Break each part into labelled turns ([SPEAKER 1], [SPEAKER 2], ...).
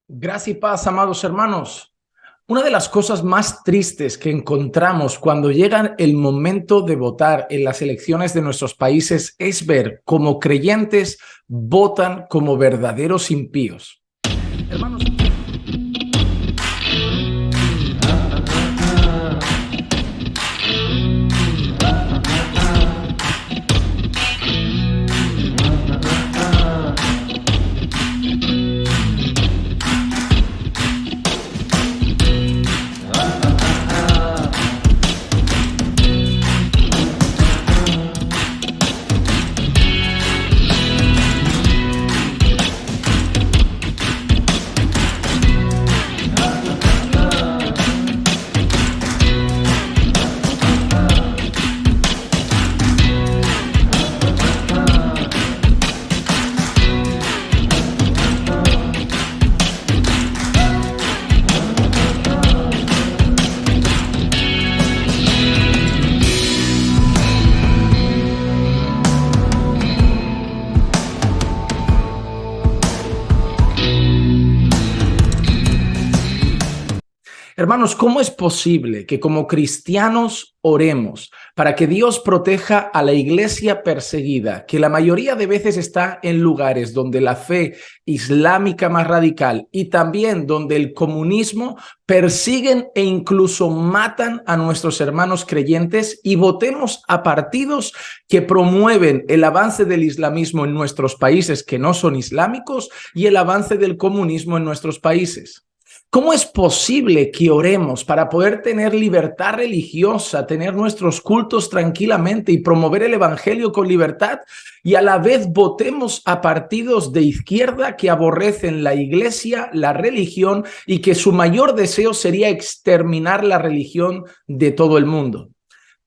[SPEAKER 1] Gracia y paz, amados hermanos. Una de las cosas más tristes que encontramos cuando llega el momento de votar en las elecciones de nuestros países es ver cómo creyentes votan como verdaderos impíos. Hermanos, Hermanos, ¿cómo es posible que como cristianos oremos para que Dios proteja a la iglesia perseguida, que la mayoría de veces está en lugares donde la fe islámica más radical y también donde el comunismo persiguen e incluso matan a nuestros hermanos creyentes, y votemos a partidos que promueven el avance del islamismo en nuestros países que no son islámicos y el avance del comunismo en nuestros países? ¿Cómo es posible que oremos para poder tener libertad religiosa, tener nuestros cultos tranquilamente y promover el evangelio con libertad, y a la vez votemos a partidos de izquierda que aborrecen la iglesia, la religión, y que su mayor deseo sería exterminar la religión de todo el mundo?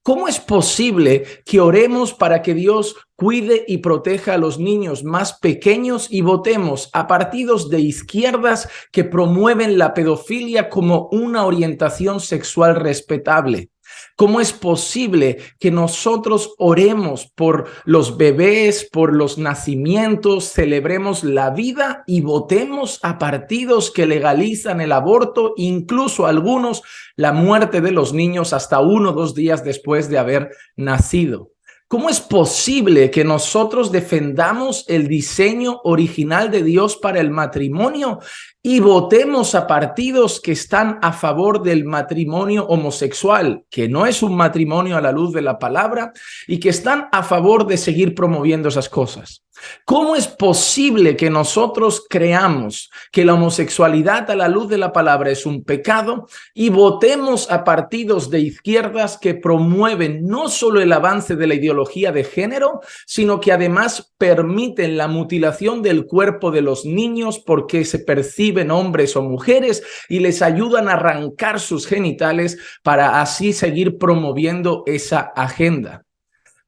[SPEAKER 1] ¿Cómo es posible que oremos para que Dios cuide y proteja a los niños más pequeños y votemos a partidos de izquierdas que promueven la pedofilia como una orientación sexual respetable? ¿Cómo es posible que nosotros oremos por los bebés, por los nacimientos, celebremos la vida y votemos a partidos que legalizan el aborto, incluso algunos la muerte de los niños hasta 1 o 2 días después de haber nacido? ¿Cómo es posible que nosotros defendamos el diseño original de Dios para el matrimonio y votemos a partidos que están a favor del matrimonio homosexual, que no es un matrimonio a la luz de la palabra, y que están a favor de seguir promoviendo esas cosas? ¿Cómo es posible que nosotros creamos que la homosexualidad a la luz de la palabra es un pecado y votemos a partidos de izquierdas que promueven no solo el avance de la ideología de género, sino que además permiten la mutilación del cuerpo de los niños porque se perciben hombres o mujeres y les ayudan a arrancar sus genitales para así seguir promoviendo esa agenda?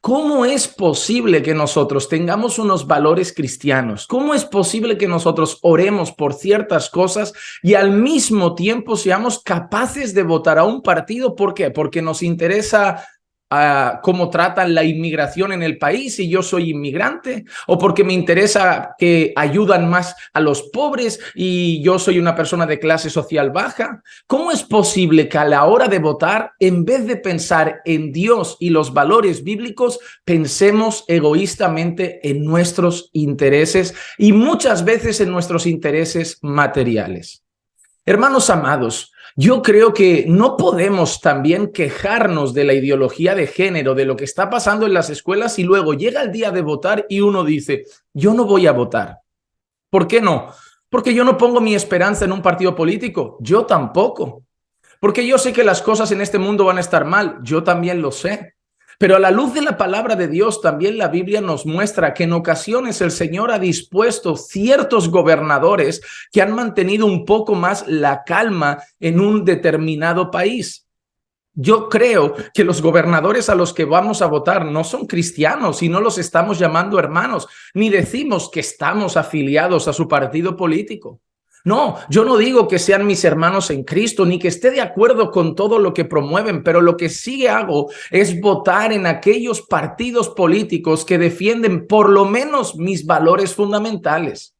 [SPEAKER 1] ¿Cómo es posible que nosotros tengamos unos valores cristianos? ¿Cómo es posible que nosotros oremos por ciertas cosas y al mismo tiempo seamos capaces de votar a un partido? ¿Por qué? Porque nos interesa cómo tratan la inmigración en el país y yo soy inmigrante, o porque me interesa que ayudan más a los pobres y yo soy una persona de clase social baja. ¿Cómo es posible que a la hora de votar, en vez de pensar en Dios y los valores bíblicos, pensemos egoístamente en nuestros intereses y muchas veces en nuestros intereses materiales? Hermanos amados, yo creo que no podemos también quejarnos de la ideología de género, de lo que está pasando en las escuelas, y luego llega el día de votar y uno dice, yo no voy a votar. ¿Por qué no? Porque yo no pongo mi esperanza en un partido político. Yo tampoco. Porque yo sé que las cosas en este mundo van a estar mal. Yo también lo sé. Pero a la luz de la palabra de Dios, también la Biblia nos muestra que en ocasiones el Señor ha dispuesto ciertos gobernadores que han mantenido un poco más la calma en un determinado país. Yo creo que los gobernadores a los que vamos a votar no son cristianos y no los estamos llamando hermanos, ni decimos que estamos afiliados a su partido político. No, yo no digo que sean mis hermanos en Cristo, ni que esté de acuerdo con todo lo que promueven, pero lo que sí hago es votar en aquellos partidos políticos que defienden por lo menos mis valores fundamentales.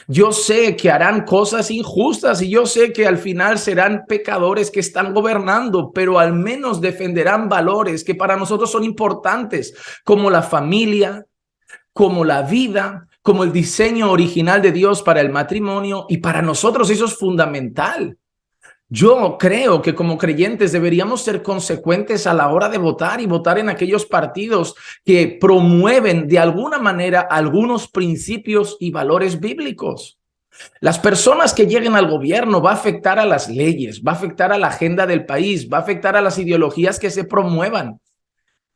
[SPEAKER 1] Yo sé que harán cosas injustas y yo sé que al final serán pecadores que están gobernando, pero al menos defenderán valores que para nosotros son importantes, como la familia, como la vida, como el diseño original de Dios para el matrimonio, y para nosotros eso es fundamental. Yo creo que como creyentes deberíamos ser consecuentes a la hora de votar y votar en aquellos partidos que promueven de alguna manera algunos principios y valores bíblicos. Las personas que lleguen al gobierno va a afectar a las leyes, va a afectar a la agenda del país, va a afectar a las ideologías que se promuevan.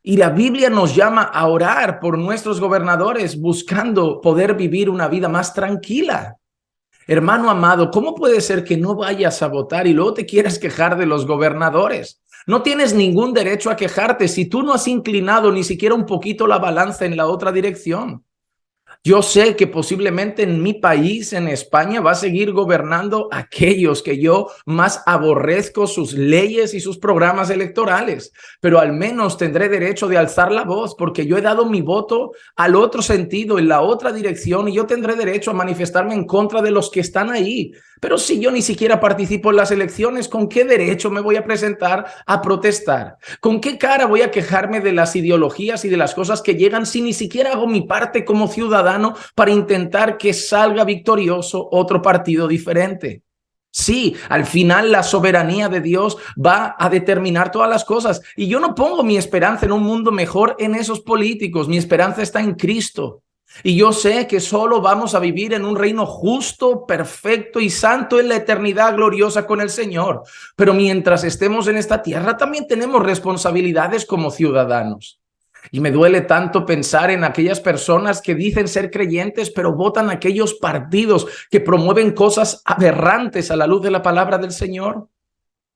[SPEAKER 1] Y la Biblia nos llama a orar por nuestros gobernadores buscando poder vivir una vida más tranquila. Hermano amado, ¿cómo puede ser que no vayas a votar y luego te quieras quejar de los gobernadores? No tienes ningún derecho a quejarte si tú no has inclinado ni siquiera un poquito la balanza en la otra dirección. Yo sé que posiblemente en mi país, en España, va a seguir gobernando aquellos que yo más aborrezco sus leyes y sus programas electorales, pero al menos tendré derecho de alzar la voz porque yo he dado mi voto al otro sentido, en la otra dirección, y yo tendré derecho a manifestarme en contra de los que están ahí. Pero si yo ni siquiera participo en las elecciones, ¿con qué derecho me voy a presentar a protestar? ¿Con qué cara voy a quejarme de las ideologías y de las cosas que llegan si ni siquiera hago mi parte como ciudadano para intentar que salga victorioso otro partido diferente? Sí, al final la soberanía de Dios va a determinar todas las cosas. Y yo no pongo mi esperanza en un mundo mejor en esos políticos. Mi esperanza está en Cristo. Y yo sé que solo vamos a vivir en un reino justo, perfecto y santo en la eternidad gloriosa con el Señor. Pero mientras estemos en esta tierra, también tenemos responsabilidades como ciudadanos. Y me duele tanto pensar en aquellas personas que dicen ser creyentes, pero votan aquellos partidos que promueven cosas aberrantes a la luz de la palabra del Señor,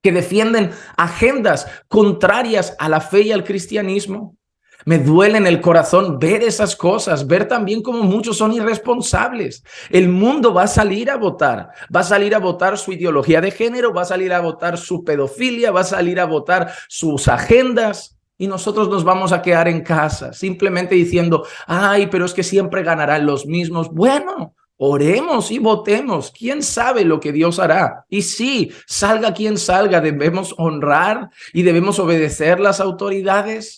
[SPEAKER 1] que defienden agendas contrarias a la fe y al cristianismo. Me duele en el corazón ver esas cosas, ver también cómo muchos son irresponsables. El mundo va a salir a votar su ideología de género, va a salir a votar su pedofilia, va a salir a votar sus agendas. Y nosotros nos vamos a quedar en casa simplemente diciendo, ay, pero es que siempre ganarán los mismos. Bueno, oremos y votemos. ¿Quién sabe lo que Dios hará? Y sí, salga quien salga, debemos honrar y debemos obedecer las autoridades.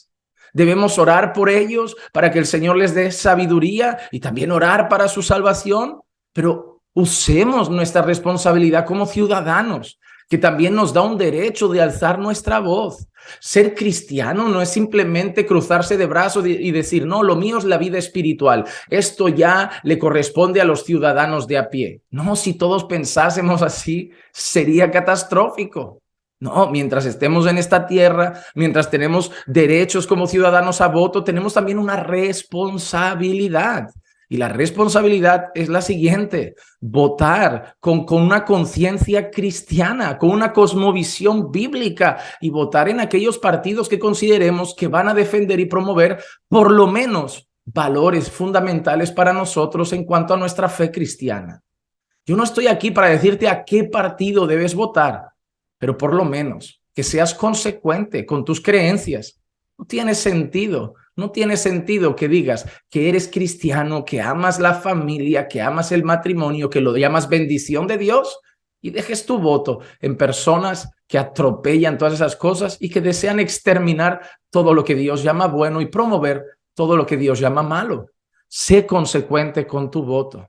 [SPEAKER 1] Debemos orar por ellos para que el Señor les dé sabiduría y también orar para su salvación. Pero usemos nuestra responsabilidad como ciudadanos, que también nos da un derecho de alzar nuestra voz. Ser cristiano no es simplemente cruzarse de brazos y decir, no, lo mío es la vida espiritual. Esto ya le corresponde a los ciudadanos de a pie. No, si todos pensásemos así, sería catastrófico. No, mientras estemos en esta tierra, mientras tenemos derechos como ciudadanos a voto, tenemos también una responsabilidad. Y la responsabilidad es la siguiente: votar con una conciencia cristiana, con una cosmovisión bíblica, y votar en aquellos partidos que consideremos que van a defender y promover por lo menos valores fundamentales para nosotros en cuanto a nuestra fe cristiana. Yo no estoy aquí para decirte a qué partido debes votar, pero por lo menos que seas consecuente con tus creencias. No tiene sentido que digas que eres cristiano, que amas la familia, que amas el matrimonio, que lo llamas bendición de Dios, y dejes tu voto en personas que atropellan todas esas cosas y que desean exterminar todo lo que Dios llama bueno y promover todo lo que Dios llama malo. Sé consecuente con tu voto.